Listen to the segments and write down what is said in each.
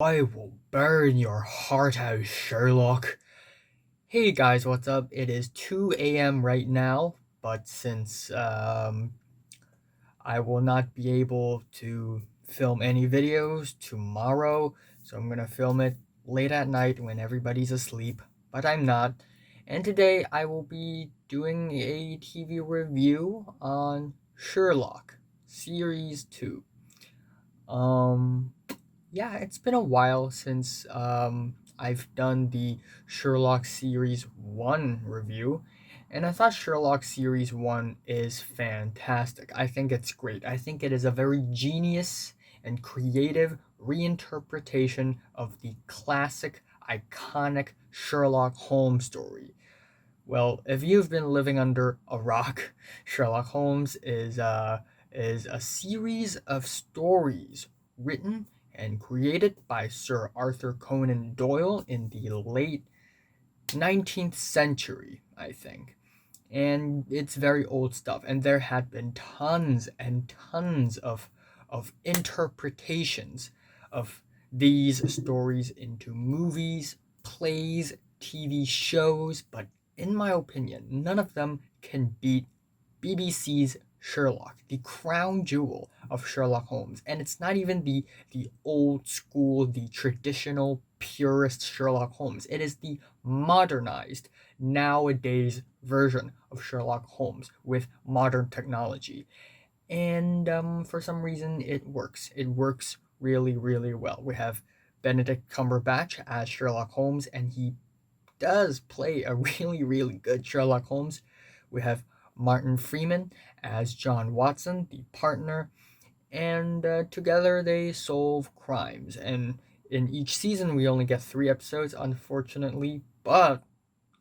I will burn your heart out, Sherlock. Hey guys, what's up? It is 2 a.m. right now, but since I will not be able to film any videos tomorrow, so I'm gonna film it late at night when everybody's asleep, but I'm not. And today I will be doing a TV review on Sherlock Series 2. Um, yeah, it's been a while since I've done the Sherlock Series 1 review, and I thought Sherlock Series 1 is fantastic. I think it's great. I think it is a very genius and creative reinterpretation of the classic, iconic Sherlock Holmes story. Well, if you've been living under a rock, Sherlock Holmes is a series of stories written and created by Sir Arthur Conan Doyle in the late 19th century, I think. And it's very old stuff, and there had been tons and tons of interpretations of these stories into movies, plays, TV shows, but in my opinion, none of them can beat BBC's Sherlock, the crown jewel of Sherlock Holmes. And it's not even the old school, the traditional purist Sherlock Holmes. It is the modernized, nowadays version of Sherlock Holmes with modern technology. And for some reason, it works. It works really, really well. We have Benedict Cumberbatch as Sherlock Holmes, and he does play a really, really good Sherlock Holmes. We have Martin Freeman as John Watson, the partner, and together they solve crimes. And in each season, we only get 3 episodes, unfortunately, but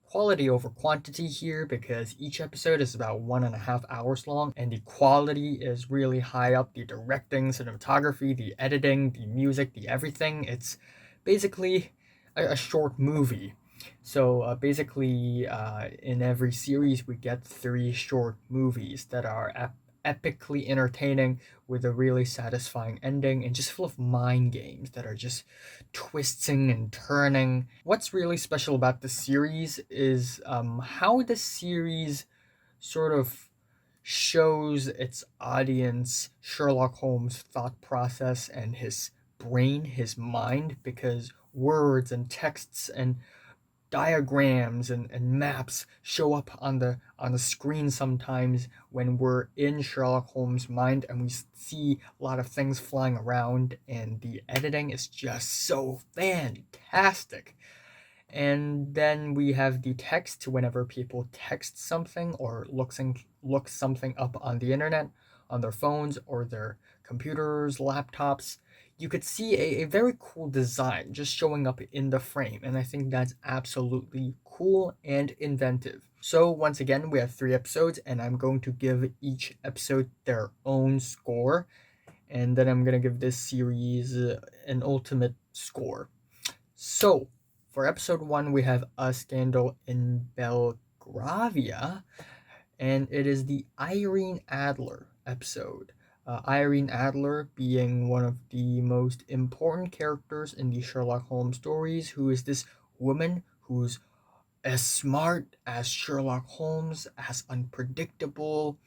quality over quantity here because each episode is about 1.5 hours long, and the quality is really high up. The directing, cinematography, the editing, the music, the everything. It's basically a short movie. So in every series, we get 3 short movies that are epically entertaining with a really satisfying ending and just full of mind games that are just twisting and turning. What's really special about the series is how the series sort of shows its audience Sherlock Holmes' thought process and his brain, his mind, because words and texts and diagrams and maps show up on the screen sometimes when we're in Sherlock Holmes' mind and we see a lot of things flying around, and the editing is just so fantastic. And then we have the text whenever people text something or look something up on the internet, on their phones or their computers, laptops. You could see a very cool design just showing up in the frame, and I think that's absolutely cool and inventive. So, once again, we have 3 episodes, and I'm going to give each episode their own score, and then I'm going to give this series an ultimate score. So, for episode 1, we have A Scandal in Belgravia, and it is the Irene Adler episode. Irene Adler being one of the most important characters in the Sherlock Holmes stories, who is this woman who's as smart as Sherlock Holmes, as unpredictable,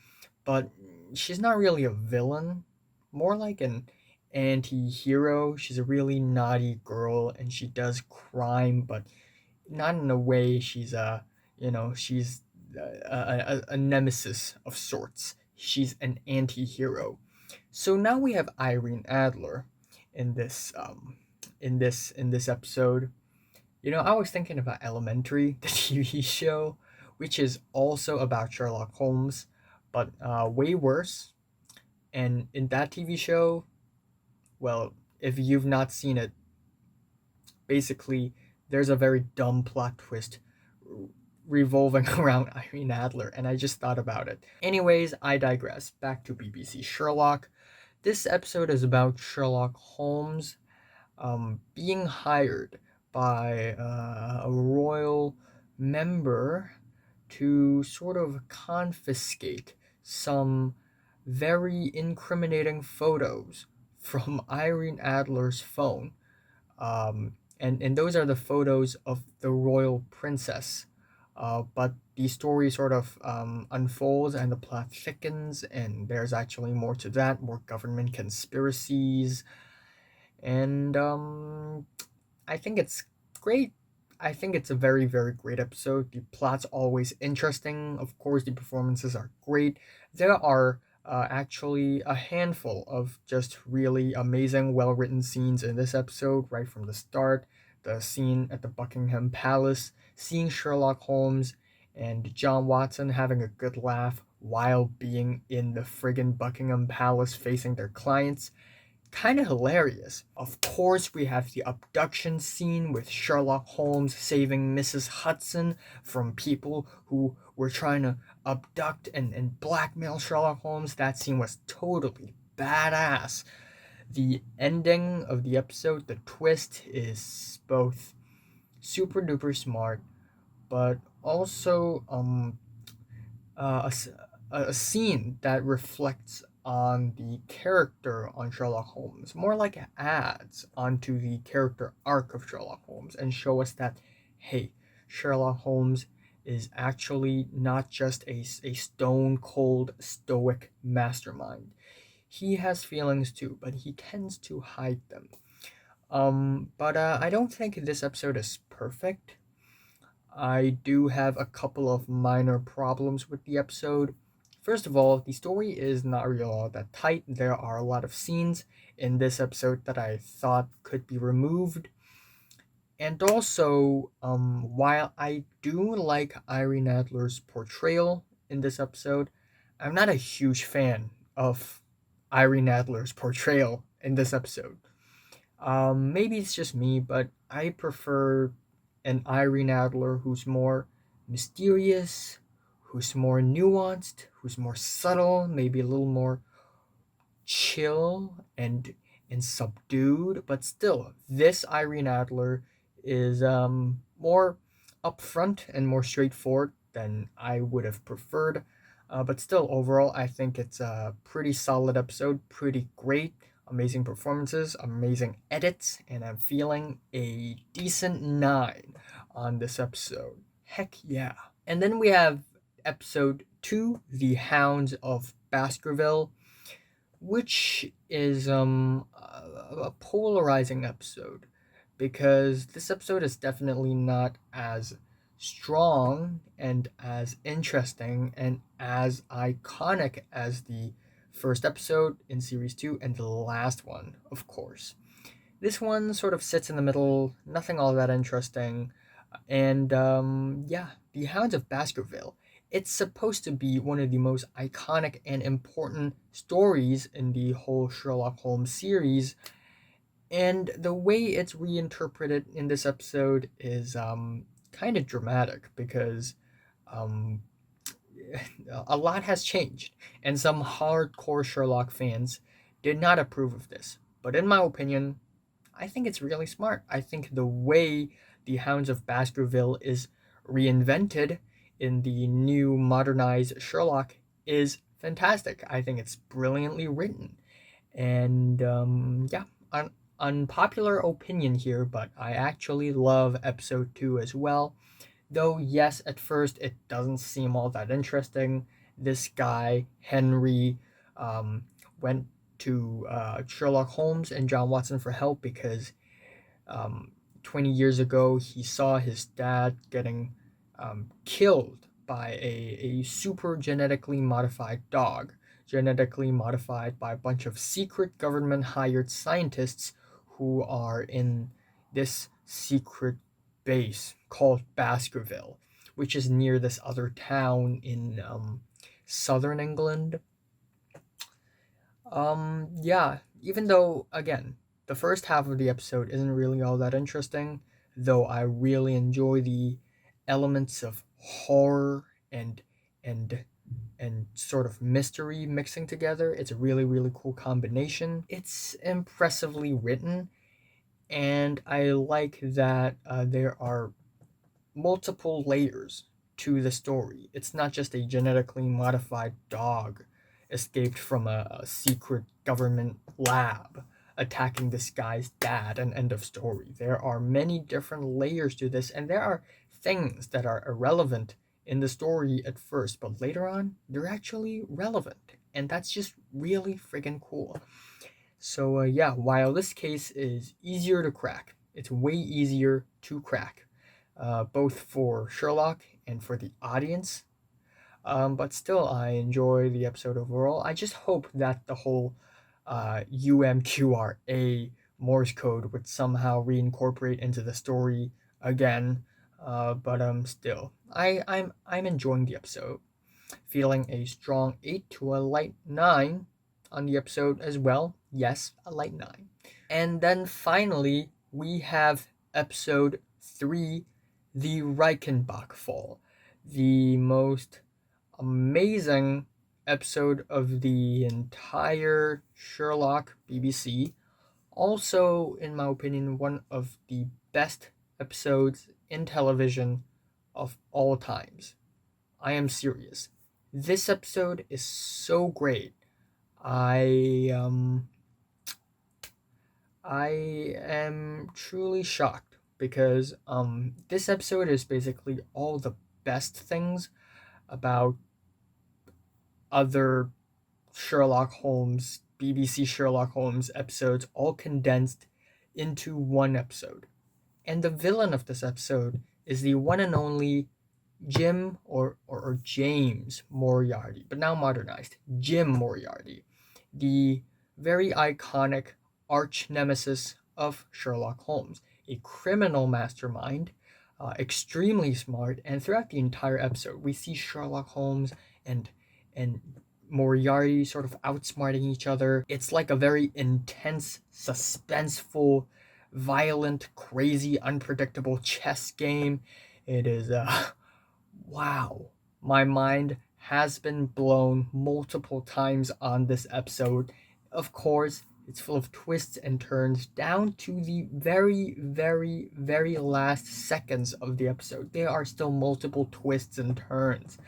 but she's not really a villain, more like an anti-hero. She's a really naughty girl and she does crime, but not in a way she's a nemesis of sorts. She's an anti-hero. So now we have Irene Adler in this episode. I was thinking about Elementary, the TV show, which is also about Sherlock Holmes, but way worse. And in that TV show, well, if you've not seen it, basically there's a very dumb plot twist revolving around Irene Adler, and I just thought about it. Anyways, I digress. Back to BBC Sherlock. This episode is about Sherlock Holmes being hired by a royal member to sort of confiscate some very incriminating photos from Irene Adler's phone. And those are the photos of the royal princess. But the story sort of unfolds and the plot thickens, and there's actually more to that, more government conspiracies. And I think it's great. I think it's a very, very great episode. The plot's always interesting. Of course, the performances are great. There are actually a handful of just really amazing, well written scenes in this episode, right from the start. The scene at the Buckingham Palace, seeing Sherlock Holmes and John Watson having a good laugh while being in the friggin' Buckingham Palace facing their clients, kind of hilarious. Of course, we have the abduction scene with Sherlock Holmes saving Mrs. Hudson from people who were trying to abduct and blackmail Sherlock Holmes. That scene was totally badass. The ending of the episode, the twist, is both super duper smart, but also uh, a scene that reflects on the character on Sherlock Holmes, more like adds onto the character arc of Sherlock Holmes and show us that, hey, Sherlock Holmes is actually not just a stone cold stoic mastermind. He has feelings too, but he tends to hide them. But I don't think this episode is perfect. I do have a couple of minor problems with the episode. First of all, the story is not really all that tight. There are a lot of scenes in this episode that I thought could be removed. And also, while I do like Irene Adler's portrayal in this episode, I'm not a huge fan of Irene Adler's portrayal in this episode. Maybe it's just me, but I prefer an Irene Adler who's more mysterious, who's more nuanced, who's more subtle, maybe a little more chill and subdued. But still, this Irene Adler is more upfront and more straightforward than I would have preferred. But still, overall, I think it's a pretty solid episode, pretty great, amazing performances, amazing edits, and I'm feeling a decent 9 on this episode. Heck yeah. And then we have episode 2, The Hounds of Baskerville, which is a polarizing episode because this episode is definitely not as strong and as interesting and as iconic as the first episode in series 2 and the last one, of course. This one sort of sits in the middle, nothing all that interesting. And yeah, The Hounds of Baskerville. It's supposed to be one of the most iconic and important stories in the whole Sherlock Holmes series. And the way it's reinterpreted in this episode is kind of dramatic because um, a lot has changed, and some hardcore Sherlock fans did not approve of this. But in my opinion, I think it's really smart. I think the way the Hounds of Baskerville is reinvented in the new modernized Sherlock is fantastic. I think it's brilliantly written. And yeah, unpopular opinion here, but I actually love episode 2 as well. Though, yes, at first it doesn't seem all that interesting. This guy, Henry, um, went to Sherlock Holmes and John Watson for help because um, 20 years ago he saw his dad getting killed by a super genetically modified dog, genetically modified by a bunch of secret government hired scientists who are in this secret base called Baskerville, which is near this other town in southern England. Yeah, even though, again, the first half of the episode isn't really all that interesting, though I really enjoy the elements of horror and and sort of mystery mixing together. It's a really, really cool combination. It's impressively written, and I like that there are multiple layers to the story. It's not just a genetically modified dog escaped from a secret government lab. attacking this guy's dad and end of story. There are many different layers to this, and there are things that are irrelevant in the story at first, but later on, they're actually relevant. And that's just really friggin' cool. So, yeah, while this case is easier to crack, it's way easier to crack, both for Sherlock and for the audience. But still, I enjoy the episode overall. I just hope that the whole UMQRA Morse code would somehow reincorporate into the story again. But still, I'm enjoying the episode, feeling a strong 8 to a light 9 on the episode as well. Yes, a light 9. And then finally, we have episode 3, the Reichenbach Fall, the most amazing episode of the entire Sherlock BBC. Also, in my opinion, one of the best episodes in television of all times. I am serious. This episode is so great. I um I am truly shocked because this episode is basically all the best things about other Sherlock Holmes, BBC Sherlock Holmes episodes, all condensed into one episode. And the villain of this episode is the one and only Jim or James Moriarty, but now modernized. Jim Moriarty, the very iconic arch nemesis of Sherlock Holmes, a criminal mastermind, extremely smart, and throughout the entire episode, we see Sherlock Holmes and Moriarty sort of outsmarting each other. It's like a very intense, suspenseful, violent, crazy, unpredictable chess game. It is wow. My mind has been blown multiple times on this episode. Of course, it's full of twists and turns down to the very, very, very last seconds of the episode. There are still multiple twists and turns.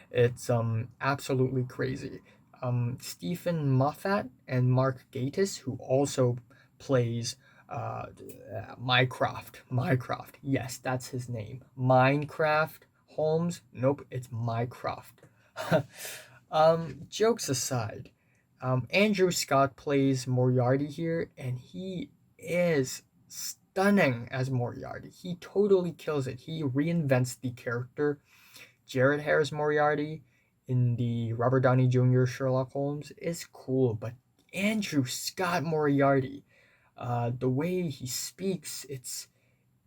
It's absolutely crazy. Stephen Moffat and Mark Gatiss, who also plays Mycroft. Yes, that's his name. Minecraft Holmes. Nope, it's Mycroft. Jokes aside, Andrew Scott plays Moriarty here, and he is stunning as Moriarty. He totally kills it. He reinvents the character. Jared Harris Moriarty in the Robert Downey Jr. Sherlock Holmes is cool, but Andrew Scott Moriarty, the way he speaks,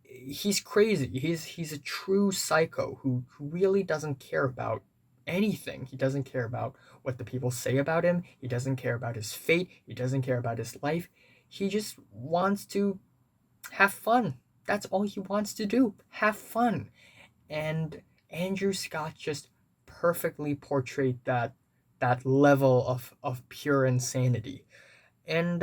he's crazy. He's a true psycho who really doesn't care about anything. He doesn't care about what the people say about him. He doesn't care about his fate. He doesn't care about his life. He just wants to have fun. That's all he wants to do. Have fun. And Andrew Scott just perfectly portrayed that level of pure insanity. And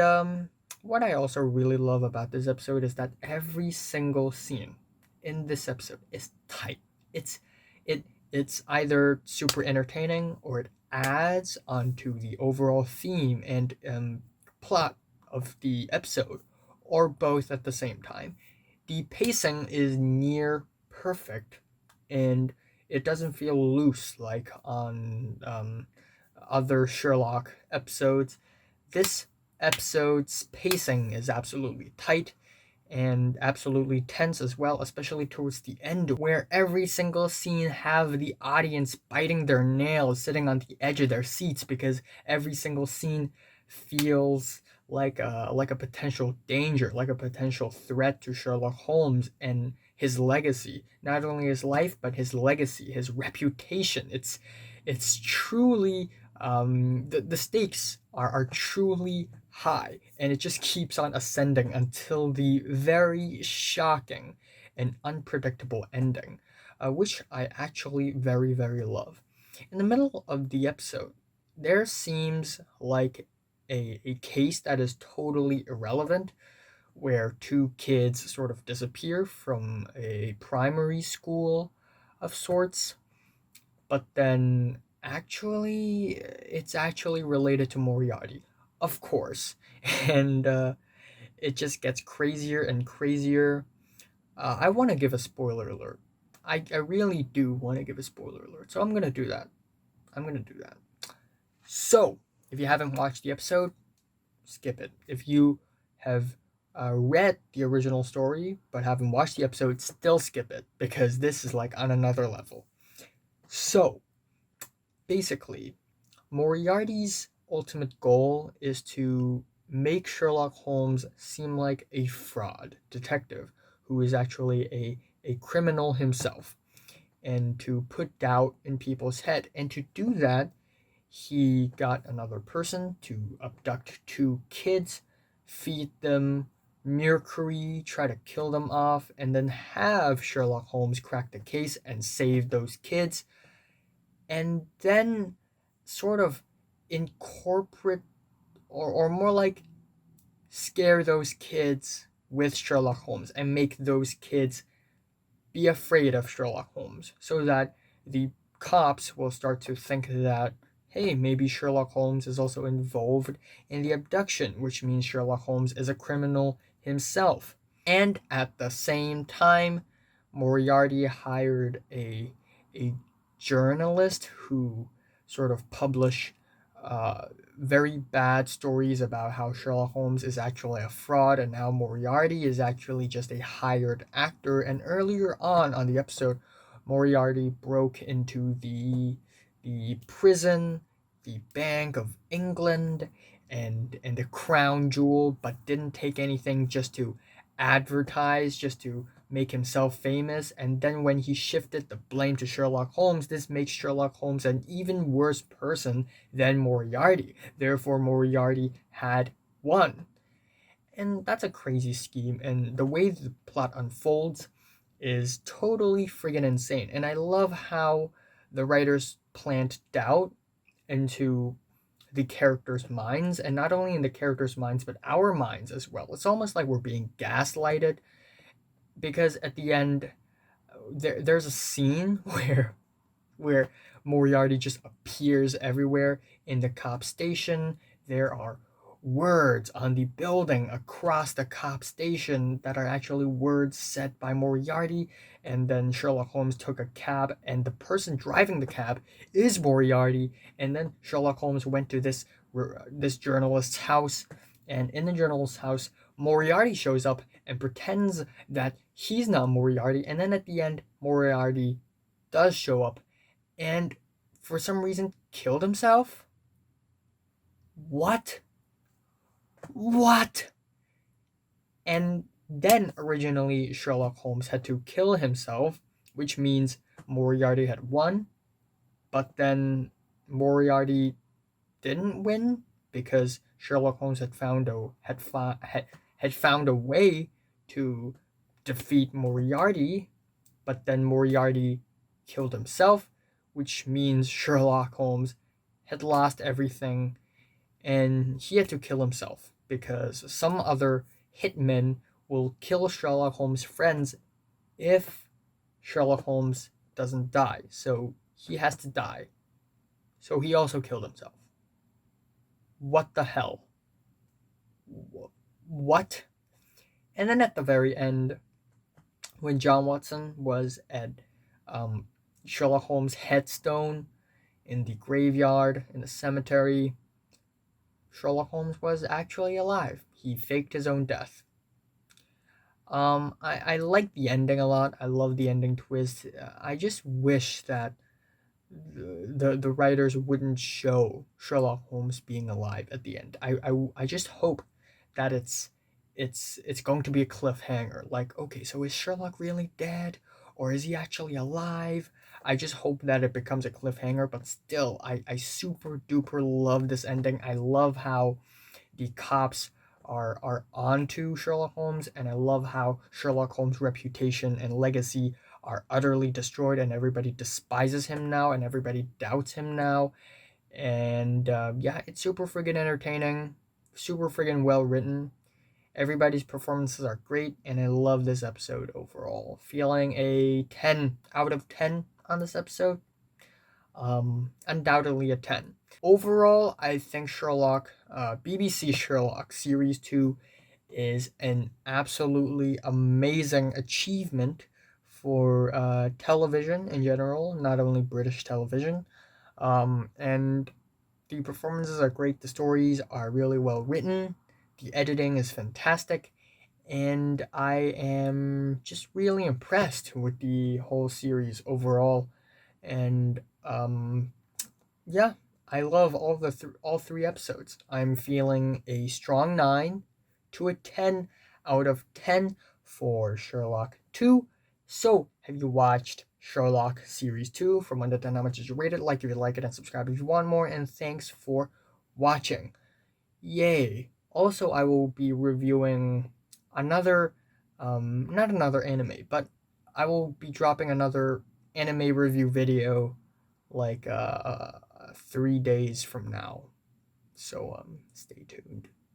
what I also really love about this episode is that every single scene in this episode is tight. It's it it's either super entertaining or it adds onto the overall theme and plot of the episode, or both at the same time. The pacing is near perfect, and it doesn't feel loose like on other Sherlock episodes. This episode's pacing is absolutely tight and absolutely tense as well, especially towards the end, where every single scene have the audience biting their nails, sitting on the edge of their seats, because every single scene feels like a potential danger, like a potential threat to Sherlock Holmes and his legacy. Not only his life, but his legacy, his reputation. It's truly the stakes are truly high, and it just keeps on ascending until the very shocking and unpredictable ending, which I actually very, very love. In the middle of the episode, there seems like a case that is totally irrelevant, where two kids sort of disappear from a primary school of sorts, but then actually it's actually related to Moriarty. Of course, and it just gets crazier and crazier. I want to give a spoiler alert. I really do want to give a spoiler alert, so I'm gonna do that. I'm gonna do that. So, if you haven't watched the episode, skip it. If you have read the original story but haven't watched the episode, still skip it because this is like on another level. So, basically, Moriarty's ultimate goal is to make Sherlock Holmes seem like a fraud detective who is actually a criminal himself, and to put doubt in people's head. And to do that, he got another person to abduct two kids, feed them mercury, try to kill them off, and then have Sherlock Holmes crack the case and save those kids. And then sort of incorporate, or more like scare those kids with Sherlock Holmes and make those kids be afraid of Sherlock Holmes so that the cops will start to think that, hey, maybe Sherlock Holmes is also involved in the abduction, which means Sherlock Holmes is a criminal himself. And at the same time, Moriarty hired a journalist who sort of published very bad stories about how Sherlock Holmes is actually a fraud and how Moriarty is actually just a hired actor. And earlier on the episode, Moriarty broke into the prison, the Bank of England, and the Crown Jewel, but didn't take anything, just to advertise, just to make himself famous. And then when he shifted the blame to Sherlock Holmes, this makes Sherlock Holmes an even worse person than Moriarty. Therefore, Moriarty had won. And that's a crazy scheme, and the way the plot unfolds is totally friggin' insane. And I love how the writers plant doubt into the characters' minds, and not only in the characters' minds, but our minds as well. It's almost like we're being gaslighted, because at the end, there's a scene where Moriarty just appears everywhere in the cop station. There are words on the building across the cop station that are actually words said by Moriarty. And then Sherlock Holmes took a cab, and the person driving the cab is Moriarty. And then Sherlock Holmes went to this journalist's house, and in the journalist's house, Moriarty shows up and pretends that he's not Moriarty. And then at the end, Moriarty does show up and for some reason killed himself? What? What? And then originally Sherlock Holmes had to kill himself, which means Moriarty had won, but then Moriarty didn't win because Sherlock Holmes had found a way to defeat Moriarty, but then Moriarty killed himself, which means Sherlock Holmes had lost everything and he had to kill himself because some other hitmen will kill Sherlock Holmes' friends if Sherlock Holmes doesn't die. So he has to die. So he also killed himself. What the hell? What? And then at the very end, when John Watson was at Sherlock Holmes' headstone in the graveyard, in the cemetery, Sherlock Holmes was actually alive. He faked his own death. I like the ending a lot. I love the ending twist. I just wish that the writers wouldn't show Sherlock Holmes being alive at the end. I just hope that it's going to be a cliffhanger. Like, okay, so is Sherlock really dead, or is he actually alive? I just hope that it becomes a cliffhanger, but still, I super duper love this ending. I love how the cops are onto Sherlock Holmes, and I love how Sherlock Holmes' reputation and legacy are utterly destroyed, and everybody despises him now, and everybody doubts him now. And yeah, it's super friggin' entertaining, super friggin' well written. Everybody's performances are great, and I love this episode overall. Feeling a 10 out of 10 on this episode. Undoubtedly a 10. Overall, I think Sherlock BBC Sherlock Series 2 is an absolutely amazing achievement for television in general, not only British television. And the performances are great, the stories are really well written, the editing is fantastic, and I am just really impressed with the whole series overall. And yeah, I love all three episodes. I'm feeling a strong 9 to a 10 out of 10 for Sherlock 2. So, have you watched Sherlock Series 2? From 1 to 10, how much did you rate it? Like if you like it, and subscribe if you want more. And thanks for watching. Yay! Also, I will be reviewing another, not another anime, but I will be dropping another anime review video like 3 days from now. So stay tuned.